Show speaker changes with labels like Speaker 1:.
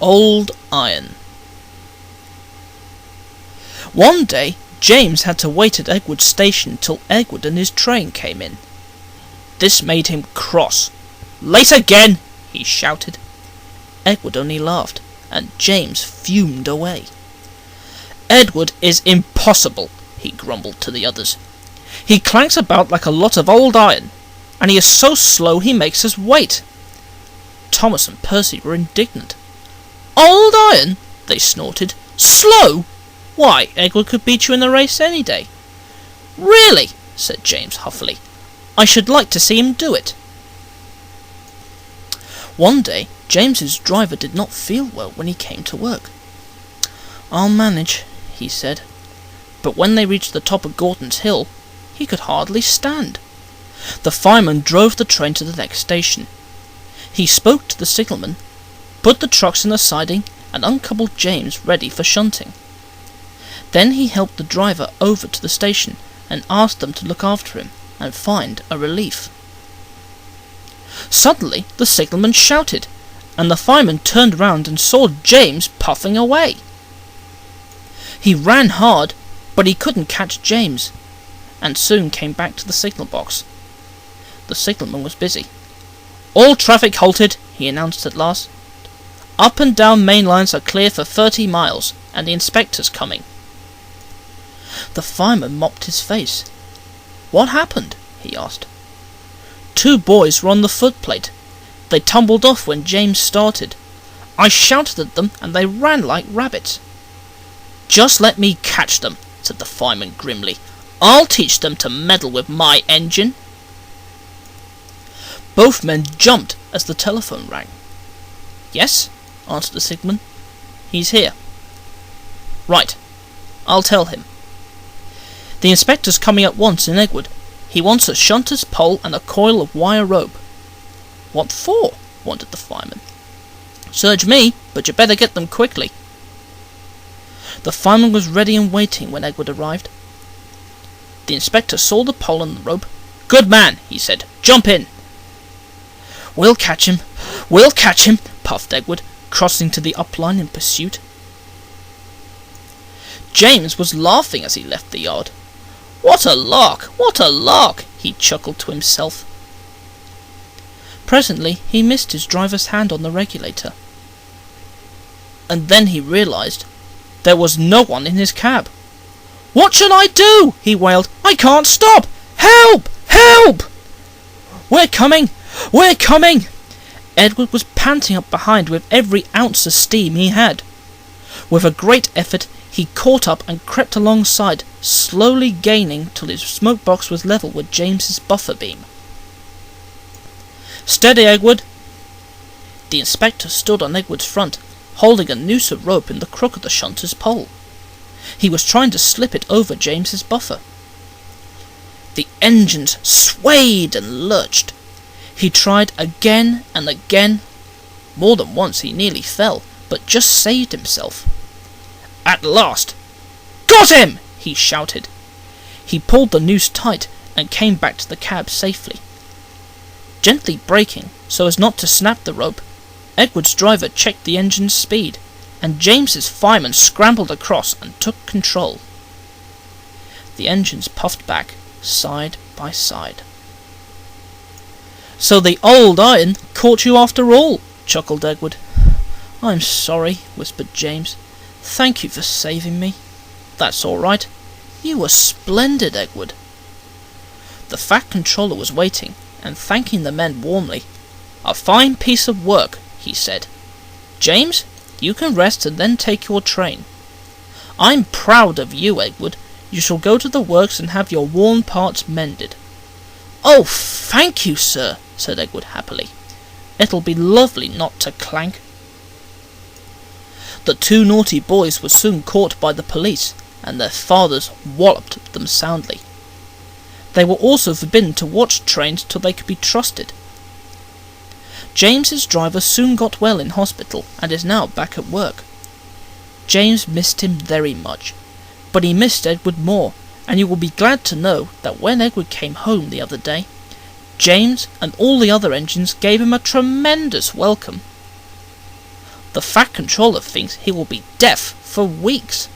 Speaker 1: Old Iron. One day, James had to wait at Edward's station till Edward and his train came in. This made him cross. "Late again!" he shouted. Edward only laughed, and James fumed away. "Edward is impossible," he grumbled to the others. "He clanks about like a lot of old iron, and he is so slow he makes us wait." Thomas and Percy were indignant. "Old iron?" they snorted. "Slow? Why, Edward could beat you in the race any day." "Really?" said James huffily. "I should like to see him do it." One day, James's driver did not feel well when he came to work. "I'll manage," he said. But when they reached the top of Gorton's Hill, he could hardly stand. The fireman drove the train to the next station. He spoke to the signalman, put the trucks in the siding, and uncoupled James ready for shunting. Then he helped the driver over to the station and asked them to look after him and find a relief. Suddenly the signalman shouted, and the fireman turned round and saw James puffing away. He ran hard, but he couldn't catch James, and soon came back to the signal box. The signalman was busy. "All traffic halted," he announced at last. "Up and down main lines are clear for 30 miles, and the inspector's coming." The fireman mopped his face. "What happened?" he asked. "Two boys were on the footplate. They tumbled off when James started. I shouted at them and they ran like rabbits." "Just let me catch them," said the fireman grimly. "I'll teach them to meddle with my engine." Both men jumped as the telephone rang. "Yes," answered the signalman. "He's here." "Right, I'll tell him." "The inspector's coming at once in Edward. He wants a shunter's pole and a coil of wire rope." "What for?" wondered the fireman. "Search me, but you better get them quickly." The fireman was ready and waiting when Edward arrived. The inspector saw the pole and the rope. "Good man," he said. "Jump in." We'll catch him, puffed Edward, crossing to the upline in pursuit. James was laughing as he left the yard. What a lark, he chuckled to himself. Presently he missed his driver's hand on the regulator. And then he realized there was no one in his cab. "What shall I do?" he wailed. "I can't stop! Help! Help!" We're coming! Edward was panting up behind with every ounce of steam he had. With a great effort he caught up and crept alongside, slowly gaining till his smoke box was level with James's buffer beam. "Steady, Edward!" The inspector stood on Edward's front, holding a noose of rope in the crook of the shunter's pole. He was trying to slip it over James's buffer. The engines swayed and lurched. He tried again and again. More than once he nearly fell, but just saved himself. At last, "Got him!" he shouted. He pulled the noose tight and came back to the cab safely. Gently braking so as not to snap the rope, Edward's driver checked the engine's speed, and James's fireman scrambled across and took control. The engines puffed back, side by side. "So the old iron caught you after all," chuckled Edward. "I'm sorry," whispered James. "Thank you for saving me." "That's all right. You were splendid, Edward." The Fat Controller was waiting and thanking the men warmly. "A fine piece of work," he said. "James, you can rest and then take your train. I'm proud of you, Edward. You shall go to the works and have your worn parts mended." "Oh, thank you, sir," said Edward happily. "It'll be lovely not to clank." The two naughty boys were soon caught by the police, and their fathers walloped them soundly. They were also forbidden to watch trains till they could be trusted. James's driver soon got well in hospital and is now back at work. James missed him very much, but he missed Edward more, and you will be glad to know that when Edward came home the other day, James and all the other engines gave him a tremendous welcome. The Fat Controller thinks he will be deaf for weeks.